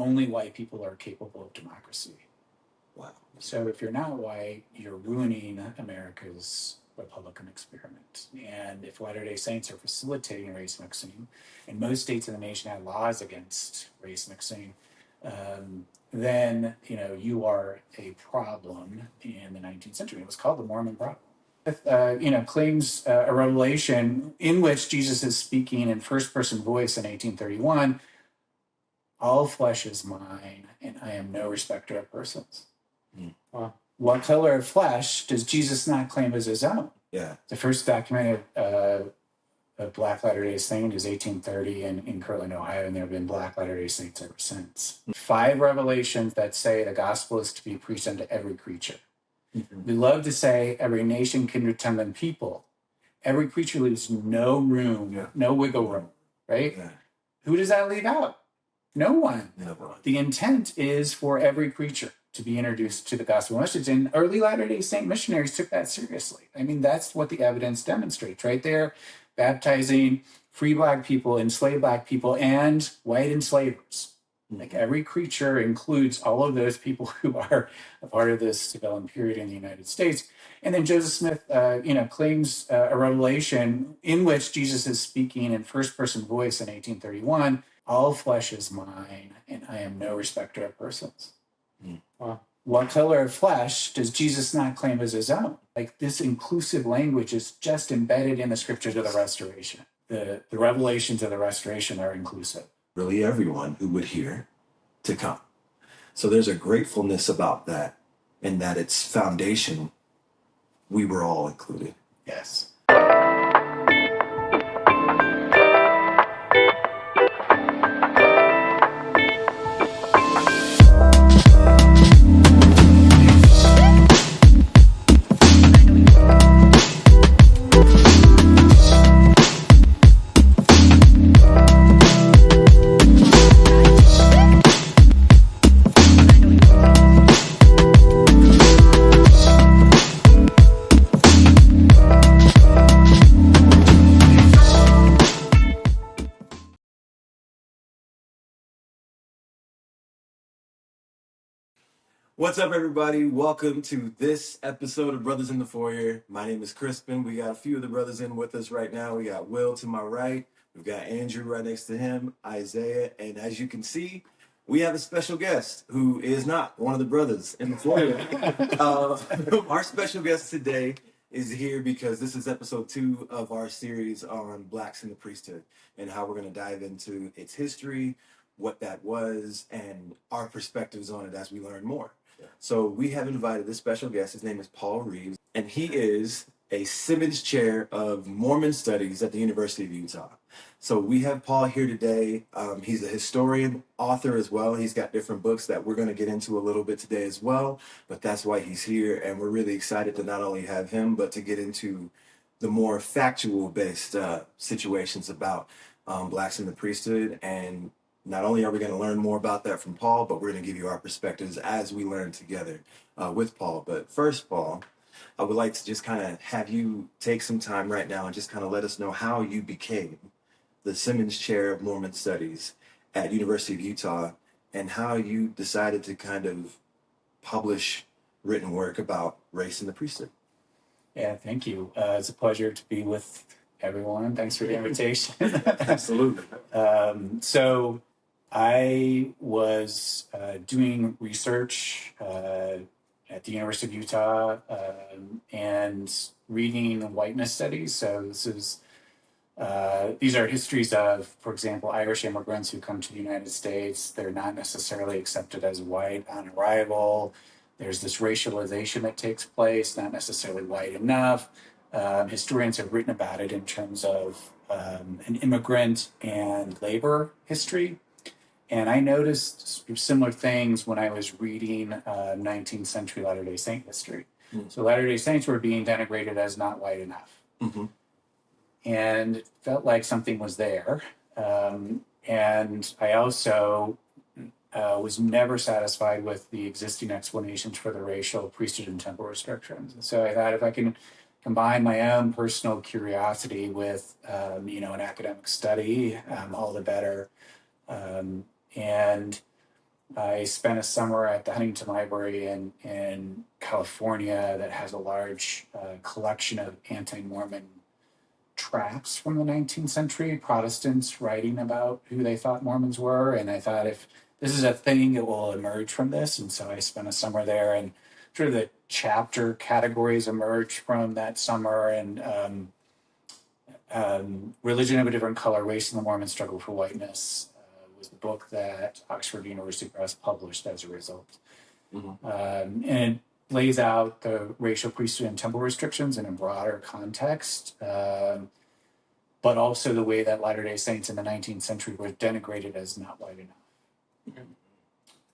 only white people are capable of democracy. Wow. So if you're not white, you're ruining America's Republican experiment. And if Latter-day Saints are facilitating race mixing, and most states in the nation have laws against race mixing, then you are a problem in the 19th century. It was called the Mormon problem. Claims a revelation in which Jesus is speaking in first-person voice in 1831. All flesh is mine, and I am no respecter of persons. Wow. What color of flesh does Jesus not claim as his own? Yeah. The first documented Black Latter-day Saint is 1830 in Kirtland, Ohio, and there have been Black Latter-day Saints ever since. 5 revelations that say the gospel is to be preached unto every creature. We love to say every nation, kindred, tongue, and people. Every creature leaves no room, no wiggle room, right? Yeah. Who does that leave out? No one. The intent is for every creature to be introduced to the gospel message. And early Latter-day Saint missionaries took that seriously. I mean, that's what the evidence demonstrates right there. Baptizing free Black people, enslaved Black people, and white enslavers. Like every creature includes all of those people who are a part of this development period in the United States. And then Joseph Smith, claims a revelation in which Jesus is speaking in first-person voice in 1831. All flesh is mine, and I am no respecter of persons. Wow. What color of flesh does Jesus not claim as his own? Like this inclusive language is just embedded in the scriptures of the Restoration. The revelations of the Restoration are inclusive. Really everyone who would hear to come. So there's a gratefulness about that, and that its foundation, we were all included. Yes. What's up, everybody? Welcome to this episode of Brothers in the Foyer. My name is Crispin. We got a few of the brothers in with us right now. We got Will to my right. We've got Andrew right next to him, Isaiah. And as you can see, we have a special guest who is not one of the brothers in the Foyer. Our special guest today is here because this is episode 2 of our series on Blacks in the Priesthood and how we're going to dive into its history, what that was, and our perspectives on it as we learn more. Yeah. So we have invited this special guest. His name is Paul Reeve, and he is a Simmons Chair of Mormon Studies at the University of Utah. So we have Paul here today. He's a historian, author as well. He's got different books that we're going to get into a little bit today as well, but that's why he's here, and we're really excited to not only have him, but to get into the more factual-based situations about Blacks in the Priesthood. And not only are we going to learn more about that from Paul, but we're going to give you our perspectives as we learn together with Paul. But first, Paul, I would like to just kind of have you take some time right now and just kind of let us know how you became the Simmons Chair of Mormon Studies at University of Utah and how you decided to kind of publish written work about race in the priesthood. Yeah, thank you. It's a pleasure to be with everyone. Thanks for the invitation. Absolutely. So I was doing research at the University of Utah and reading whiteness studies. So this is these are histories of, for example, Irish immigrants who come to the United States. They're not necessarily accepted as white on arrival. There's this racialization that takes place, not necessarily white enough. Historians have written about it in terms of an immigrant and labor history. And I noticed similar things when I was reading 19th century Latter-day Saint history. Mm-hmm. So Latter-day Saints were being denigrated as not white enough. Mm-hmm. And it felt like something was there. And I also was never satisfied with the existing explanations for the racial, priesthood, and temple restrictions. And so I thought if I can combine my own personal curiosity with, an academic study, all the better. And I spent a summer at the Huntington Library in California that has a large collection of anti-Mormon tracts from the 19th century, Protestants writing about who they thought Mormons were. And I thought, if this is a thing, it will emerge from this. And so I spent a summer there, and sort of the chapter categories emerged from that summer. And Religion of a Different Color, Race and the Mormon Struggle for Whiteness was the book that Oxford University Press published as a result. And it lays out the racial, priesthood, and temple restrictions in a broader context, but also the way that Latter-day Saints in the 19th century were denigrated as not white enough.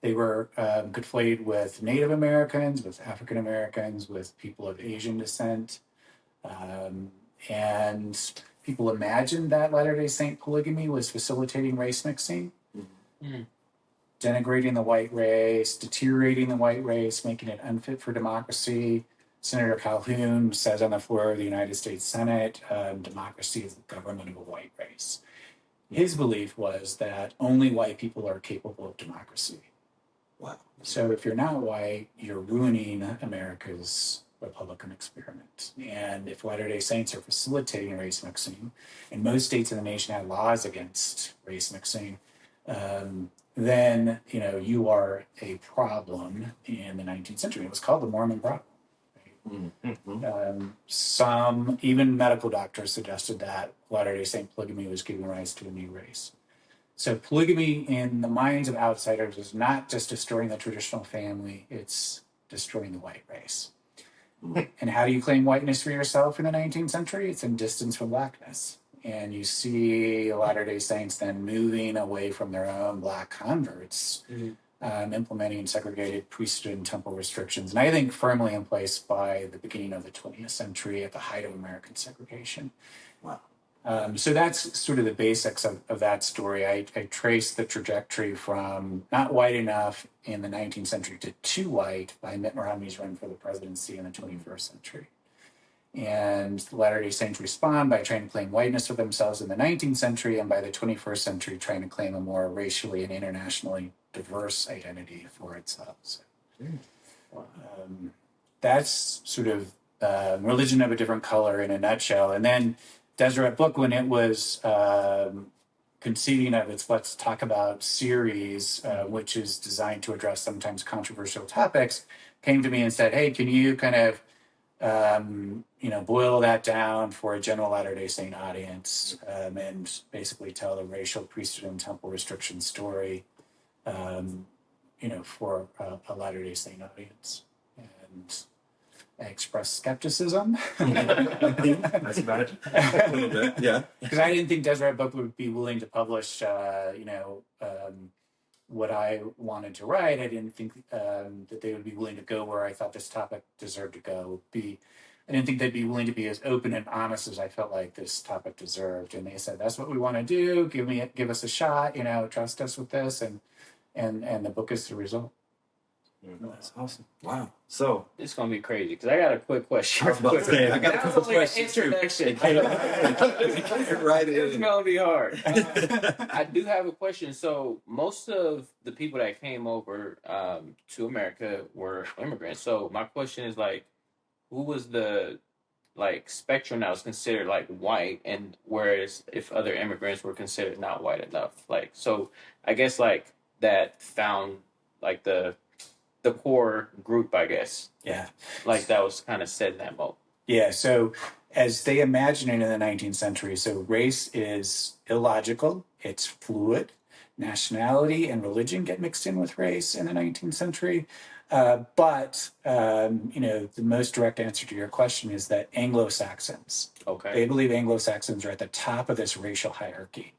They were conflated with Native Americans, with African Americans, with people of Asian descent. And people imagined that Latter-day Saint polygamy was facilitating race mixing, denigrating the white race, deteriorating the white race, making it unfit for democracy. Senator Calhoun says on the floor of the United States Senate, democracy is the government of a white race. His belief was that only white people are capable of democracy. Wow. So if you're not white, you're ruining America's Republican experiment. And if Latter-day Saints are facilitating race mixing, and most states in the nation have laws against race mixing, then you are a problem in the 19th century. It was called the Mormon problem. Some, even medical doctors, suggested that Latter-day Saint polygamy was giving rise to a new race. So polygamy, in the minds of outsiders, is not just destroying the traditional family, it's destroying the white race. And how do you claim whiteness for yourself in the 19th century? It's in distance from blackness. And you see Latter-day Saints then moving away from their own black converts, implementing segregated priesthood and temple restrictions, and I think firmly in place by the beginning of the 20th century at the height of American segregation. Wow. So that's sort of the basics of that story. I traced the trajectory from not white enough in the 19th century to too white by Mitt Romney's run for the presidency in the 21st century. And the Latter-day Saints respond by trying to claim whiteness for themselves in the 19th century, and by the 21st century trying to claim a more racially and internationally diverse identity for itself. So, that's sort of Religion of a Different Color in a nutshell. And then Deseret Book, when it was conceiving of its Let's Talk About series, which is designed to address sometimes controversial topics, came to me and said, hey, can you kind of boil that down for a general Latter-day Saint audience, and basically tell the racial, priesthood, and temple restriction story, for a Latter-day Saint audience. And I expressed skepticism. That's bad. A little bit, yeah. Because I didn't think Deseret Book would be willing to publish, what I wanted to write. I didn't think that they would be willing to go where I thought this topic deserved to go. I didn't think they'd be willing to be as open and honest as I felt like this topic deserved. And they said, "That's what we want to do. Give us a shot. Trust us with this." And the book is the result. That's awesome. Wow. So it's gonna be crazy because I got a quick question. I was about to say, I got a couple questions too. Introduction. Right It's gonna be hard. I do have a question. So most of the people that came over to America were immigrants. So my question is who was the spectrum that was considered white, and whereas if other immigrants were considered not white enough, so I guess that found the core group, I guess. Yeah. That was kind of set in that mode. Yeah. So as they imagined it in the 19th century, so race is illogical. It's fluid. Nationality and religion get mixed in with race in the 19th century. But the most direct answer to your question is that Anglo-Saxons, they believe Anglo-Saxons are at the top of this racial hierarchy.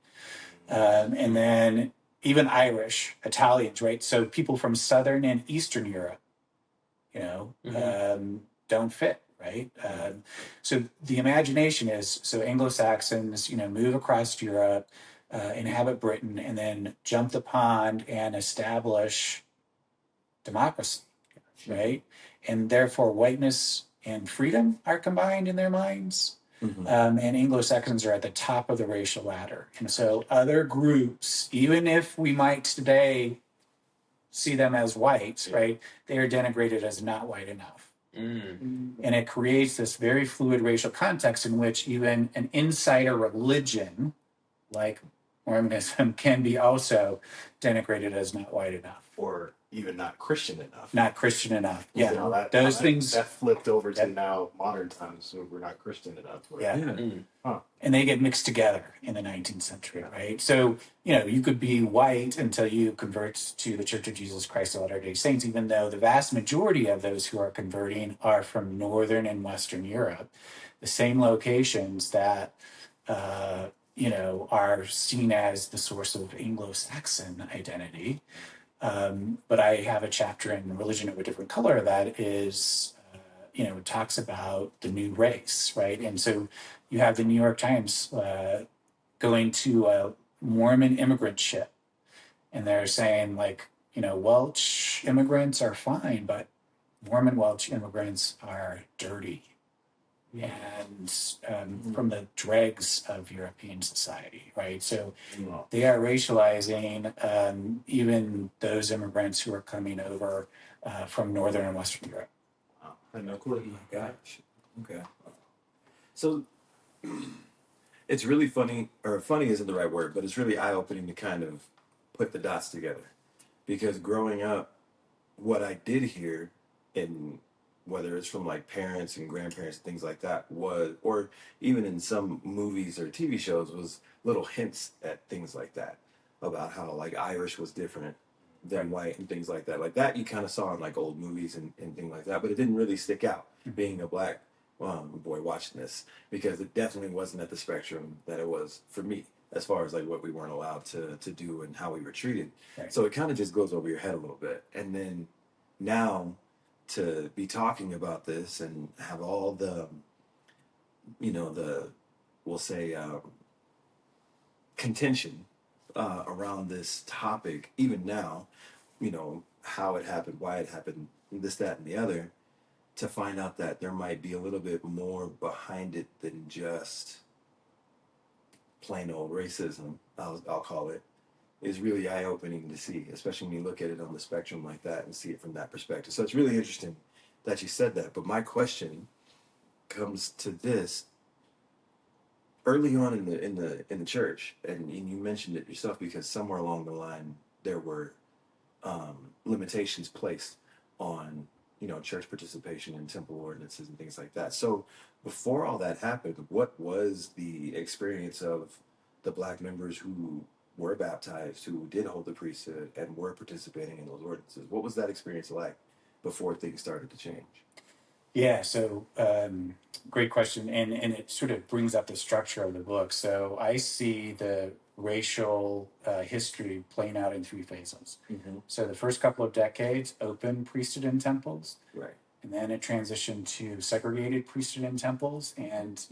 And then even Irish, Italians, right? So people from Southern and Eastern Europe, don't fit, right? So the imagination is, Anglo-Saxons, move across Europe, inhabit Britain, and then jump the pond and establish democracy, right? And therefore whiteness and freedom are combined in their minds. And Anglo-Saxons are at the top of the racial ladder. And so other groups, even if we might today see them as white, right, they are denigrated as not white enough. And it creates this very fluid racial context in which even an insider religion like Mormonism can be also denigrated as not white enough. Or even not Christian enough. Not Christian enough. Yeah. You know, Those things. That flipped over to now modern times, so we're not Christian enough. And they get mixed together in the 19th century, right? So, you could be white until you convert to the Church of Jesus Christ of Latter-day Saints, even though the vast majority of those who are converting are from Northern and Western Europe, the same locations that, are seen as the source of Anglo-Saxon identity. But I have a chapter in Religion of a Different Color that is, it talks about the new race, right? And so you have the New York Times going to a Mormon immigrant ship, and they're saying, like, Welsh immigrants are fine, but Mormon Welsh immigrants are dirty and from the dregs of European society, right? So they are racializing even those immigrants who are coming over from Northern and Western Europe. Wow, I had no clue. Oh my gosh. Okay. So it's really funny, or funny isn't the right word, but it's really eye-opening to kind of put the dots together. Because growing up, what I did hear in whether it's from like parents and grandparents and things like that was, or even in some movies or TV shows, was little hints at things like that about how like Irish was different than white and things like that. Like that you kind of saw in like old movies and things like that, but it didn't really stick out being a black boy watching this, because it definitely wasn't at the spectrum that it was for me as far as like what we weren't allowed to do and how we were treated. Right. So it kind of just goes over your head a little bit. And then now to be talking about this and have all the, we'll say, contention around this topic, even now, how it happened, why it happened, this, that, and the other, to find out that there might be a little bit more behind it than just plain old racism, I'll call it, is really eye-opening to see, especially when you look at it on the spectrum like that and see it from that perspective. So it's really interesting that you said that. But my question comes to this: early on in the church, and you mentioned it yourself, because somewhere along the line there were limitations placed on church participation and temple ordinances and things like that. So before all that happened, what was the experience of the black members who were baptized, who did hold the priesthood and were participating in those ordinances? What was that experience like before things started to change? Yeah, so great question. And it sort of brings up the structure of the book. So I see the racial history playing out in three phases. Mm-hmm. So the first couple of decades, open priesthood in temples. Right. And then it transitioned to segregated priesthood in temples. And,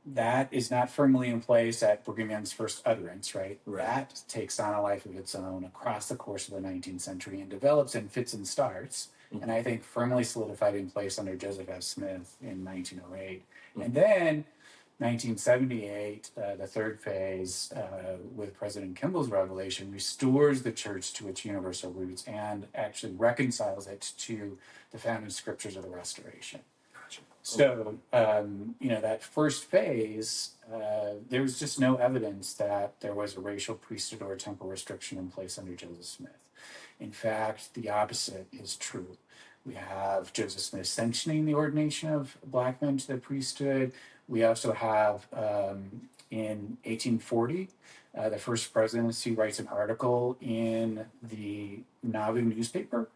that is not firmly in place at Brigham Young's first utterance, right? That takes on a life of its own across the course of the 19th century and develops in fits and starts. Mm-hmm. And I think firmly solidified in place under Joseph F. Smith in 1908. Mm-hmm. And then 1978, the third phase, with President Kimball's revelation, restores the church to its universal roots and actually reconciles it to the founding scriptures of the Restoration. Gotcha. So, that first phase, there was just no evidence that there was a racial priesthood or temple restriction in place under Joseph Smith. In fact, the opposite is true. We have Joseph Smith sanctioning the ordination of black men to the priesthood. We also have, in 1840, the first presidency writes an article in the Nauvoo newspaper,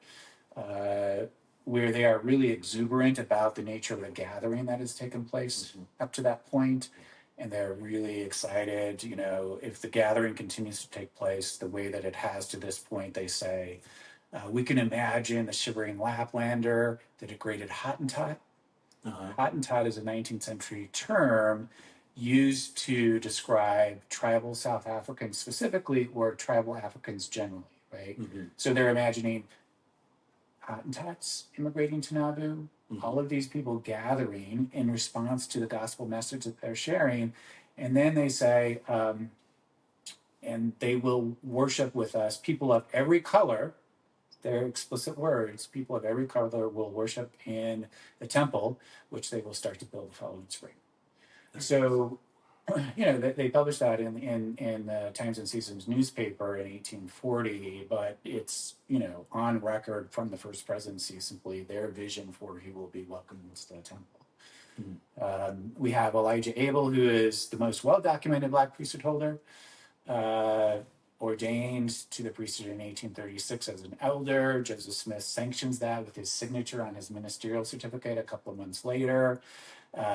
where they are really exuberant about the nature of the gathering that has taken place up to that point. And they're really excited, if the gathering continues to take place the way that it has to this point. They say, we can imagine the shivering Laplander, the degraded Hottentot. Hottentot is a 19th century term used to describe tribal South Africans specifically, or tribal Africans generally, right? Mm-hmm. So they're imagining Hottentots immigrating to Nauvoo, all of these people gathering in response to the gospel message that they're sharing. And then they say, and they will worship with us people of every color their explicit words, people of every color will worship in the temple, which they will start to build the following spring. So, they published that in the Times and Seasons newspaper in 1840, but it's, on record from the First Presidency, simply their vision for who will be welcomed into the temple. We have Elijah Abel, who is the most well-documented Black priesthood holder, ordained to the priesthood in 1836 as an elder. Joseph Smith sanctions that with his signature on his ministerial certificate a couple of months later.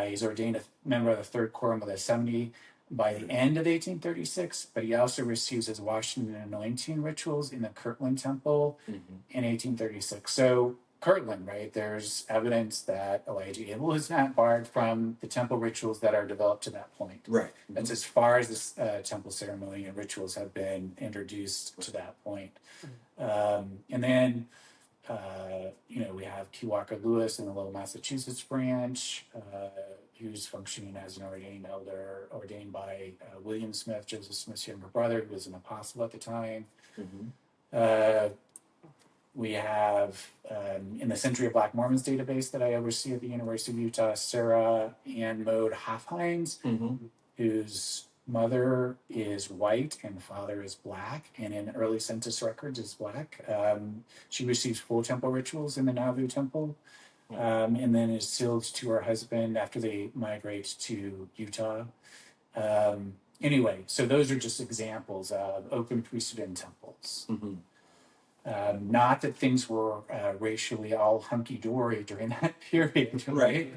He's ordained a member of the Third Quorum of the 70 by the end of 1836, but he also receives his washing and anointing rituals in the Kirtland Temple in 1836. So Kirtland, right, there's evidence that Elijah Abel is not barred from the temple rituals that are developed to that point. Right. That's as far as this temple ceremony and rituals have been introduced to that point. And then we have Q. Walker Lewis in the Lowell, Massachusetts branch, who's functioning as an ordained elder, ordained by William Smith, Joseph Smith's younger brother, who was an apostle at the time. We have, in the Century of Black Mormons database that I oversee at the University of Utah, Sarah Ann Mode Hofheinz, whose mother is white and father is Black, and in early census records is Black. She receives full temple rituals in the Nauvoo temple, and then is sealed to her husband after they migrate to Utah. Anyway, so those are just examples of open priesthood in temples. Not that things were racially all hunky-dory during that period, right?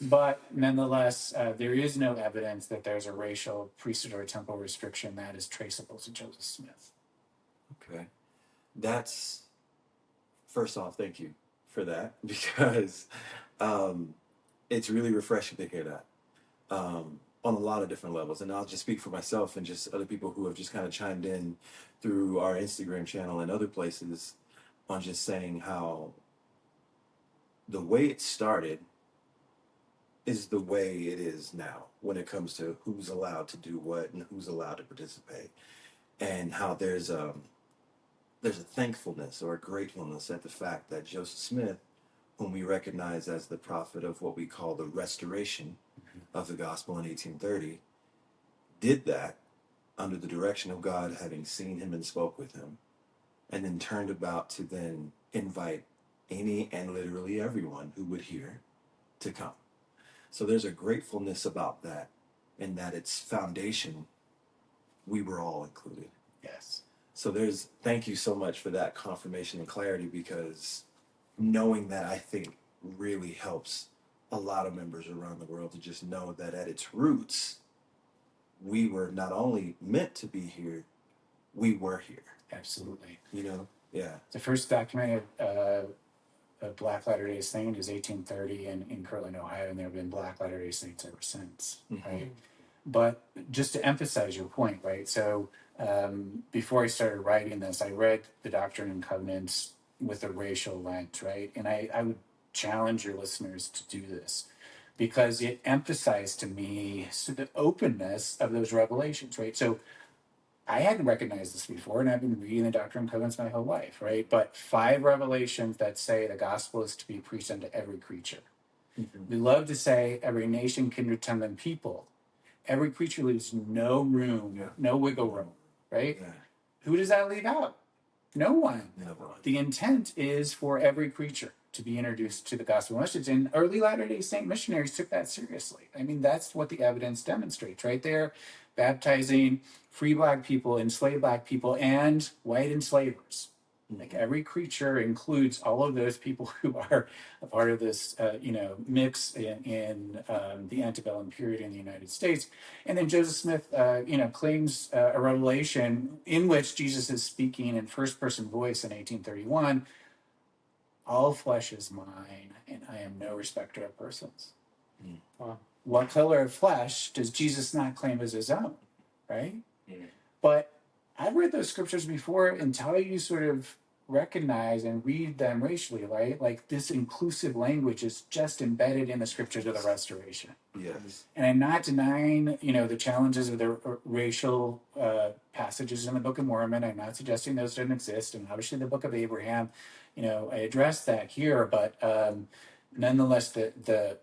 But nonetheless, there is no evidence that there's a racial priesthood or temple restriction that is traceable to Joseph Smith. Okay. That's, first off, thank you for that, because it's really refreshing to hear that on a lot of different levels. And I'll just speak for myself and just other people who have just kind of chimed in through our Instagram channel and other places on just saying how the way it started is the way it is now when it comes to who's allowed to do what and who's allowed to participate, and how there's a thankfulness or a gratefulness at the fact that Joseph Smith, whom we recognize as the prophet of what we call the restoration of the gospel in 1830, did that under the direction of God, having seen him and spoke with him, and then turned about to then invite any and literally everyone who would hear to come. So there's a gratefulness about that, and that its foundation, we were all included. Yes. So thank you so much for that confirmation and clarity, because knowing that, I think, really helps a lot of members around the world to just know that at its roots, we were not only meant to be here, we were here. Absolutely. Yeah. The first documented Black Latter-day Saint is 1830 in Kirtland, Ohio, and there have been Black Latter-day Saints ever since, right? But just to emphasize your point, right? So before I started writing this, I read the Doctrine and Covenants with a racial lens, right? And I would challenge your listeners to do this, because it emphasized to me the openness of those revelations, right? So I hadn't recognized this before, and I've been reading the Doctrine and Covenants my whole life, right? But 5 revelations that say the gospel is to be preached unto every creature. We love to say every nation, kindred, tongue, and people. Every creature leaves no room, no wiggle room, right? Yeah. Who does that leave out? No one. No one. The intent is for every creature to be introduced to the gospel message, and early Latter-day Saint missionaries took that seriously. I mean, that's what the evidence demonstrates right there, baptizing free Black people, enslaved Black people, and white enslavers. Like every creature includes all of those people who are a part of this, mix in the antebellum period in the United States. And then Joseph Smith, claims a revelation in which Jesus is speaking in first-person voice in 1831. All flesh is mine, and I am no respecter of persons. Wow. What color of flesh does Jesus not claim as his own, right? But I've read those scriptures before until you sort of recognize and read them racially, right? Like this inclusive language is just embedded in the scriptures of the Restoration. Yes. And I'm not denying, the challenges of the racial passages in the Book of Mormon. I'm not suggesting those don't exist. And obviously the Book of Abraham, I addressed that here, but nonetheless, the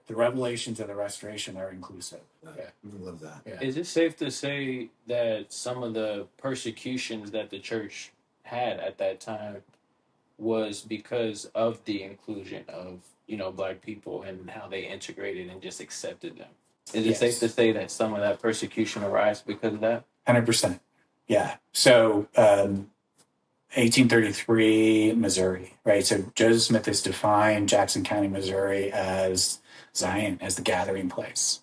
revelations of the Restoration are inclusive. Yeah. I love that. Yeah. Is it safe to say that some of the persecutions that the church had at that time was because of the inclusion of, Black people and how they integrated and just accepted them? Is it safe to Yes. say that some of that persecution arose because of that? 100%. Yeah. So 1833, Missouri, right? So Joseph Smith has defined Jackson County, Missouri as Zion, as the gathering place.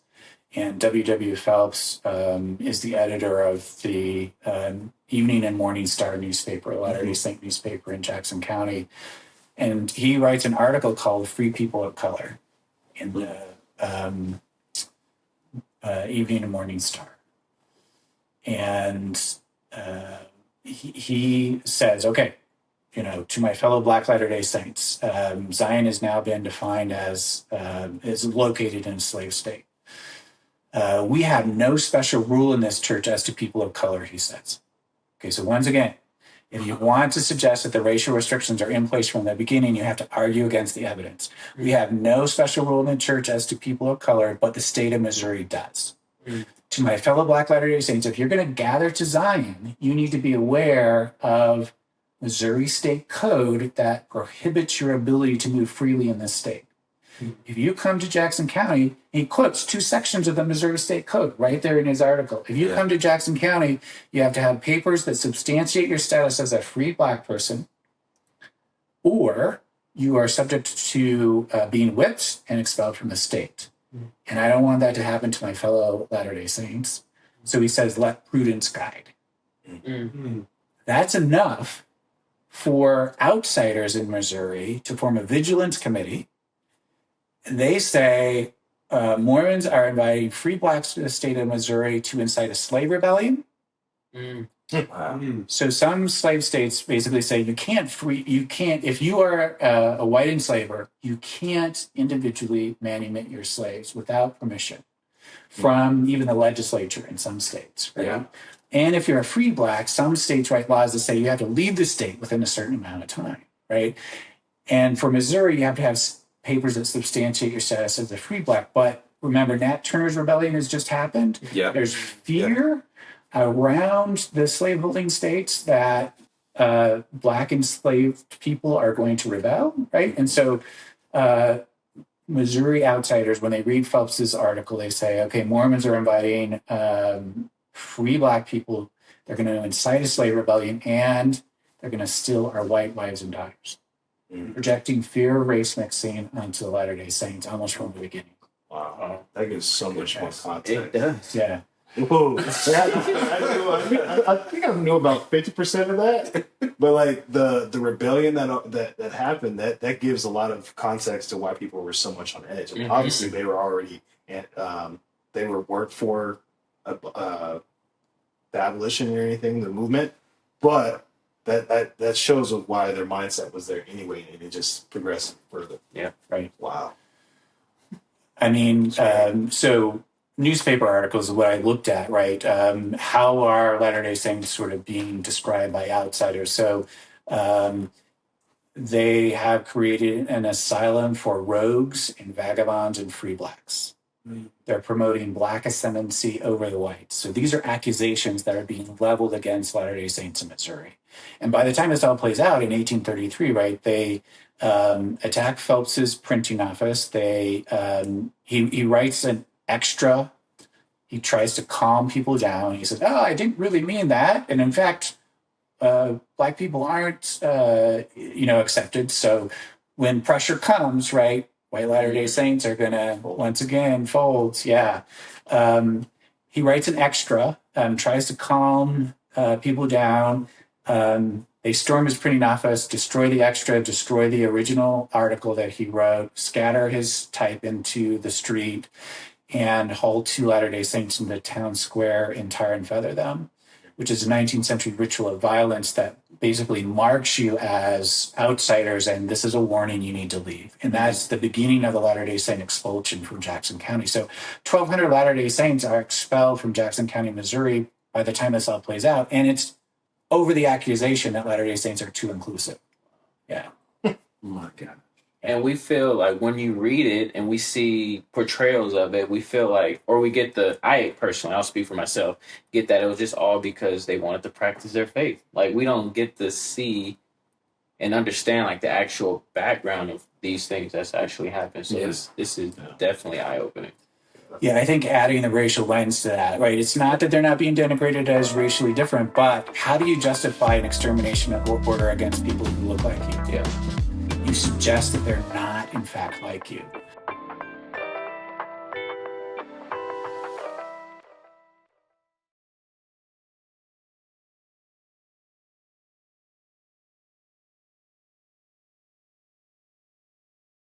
And W.W. Phelps is the editor of the Evening and Morning Star newspaper, a Latter-day Saint newspaper in Jackson County. And he writes an article called Free People of Color in the Evening and Morning Star. And he says, okay, to my fellow Black Latter-day Saints, Zion has now been defined as is located in a slave state. We have no special rule in this church as to people of color, he says. Okay, so once again, if you want to suggest that the racial restrictions are in place from the beginning, you have to argue against the evidence. We have no special rule in the church as to people of color, but the state of Missouri does. To my fellow Black Latter-day Saints, if you're going to gather to Zion, you need to be aware of Missouri state code that prohibits your ability to move freely in this state. If you come to Jackson County, he quotes 2 sections of the Missouri State Code right there in his article. If you come to Jackson County, you have to have papers that substantiate your status as a free Black person, or you are subject to being whipped and expelled from the state. And I don't want that to happen to my fellow Latter-day Saints. So he says, let prudence guide. That's enough for outsiders in Missouri to form a vigilance committee. They say Mormons are inviting free Blacks to the state of Missouri to incite a slave rebellion. So some slave states basically say you can't, if you are a white enslaver, you can't individually manumit your slaves without permission from even the legislature in some states, right? Yeah. And if you're a free Black, some states write laws that say you have to leave the state within a certain amount of time, right? And for Missouri, you have to have papers that substantiate your status as a free Black. But remember, Nat Turner's rebellion has just happened. Yeah. There's fear around the slaveholding states that Black enslaved people are going to rebel, right? And so Missouri outsiders, when they read Phelps's article, they say, okay, Mormons are inviting free Black people. They're going to incite a slave rebellion, and they're going to steal our white wives and daughters. Projecting fear of race mixing onto the Latter-day Saints almost from the beginning. Wow. That gives so much more context. It does. Yeah. Whoa. I think I knew about 50% of that. But like the rebellion that happened, that gives a lot of context to why people were so much on edge. I mean, obviously they were already they were worked for the abolition or anything, the movement, but that shows why their mindset was there anyway, and it just progressed further. Yeah, right. Wow. I mean, so newspaper articles is what I looked at, right? How are Latter-day Saints sort of being described by outsiders? So they have created an asylum for rogues and vagabonds and free Blacks. They're promoting Black ascendancy over the whites. So these are accusations that are being leveled against Latter-day Saints in Missouri. And by the time this all plays out in 1833, right, they attack Phelps's printing office. He writes an extra. He tries to calm people down. He says, I didn't really mean that. And in fact, Black people aren't, accepted. So when pressure comes, right, white Latter-day Saints are going to, once again, fold. Yeah. He writes an extra, tries to calm people down. They storm his printing office, destroy the extra, destroy the original article that he wrote, scatter his type into the street, and haul 2 Latter-day Saints into the town square and tar and feather them. which is a 19th century ritual of violence that basically marks you as outsiders, and this is a warning, you need to leave. And that's the beginning of the Latter-day Saint expulsion from Jackson County. So 1,200 Latter-day Saints are expelled from Jackson County, Missouri by the time this all plays out. And it's over the accusation that Latter-day Saints are too inclusive. Yeah. Oh my God. And we feel like when you read it and we see portrayals of it, we feel like, or we get I personally, I'll speak for myself, get that it was just all because they wanted to practice their faith. Like, we don't get to see and understand like the actual background of these things that's actually happened. So this is definitely eye-opening. Yeah, I think adding the racial lens to that, right? It's not that they're not being denigrated as racially different, but how do you justify an extermination order against people who look like you? Yeah. You suggest that they're not, in fact, like you.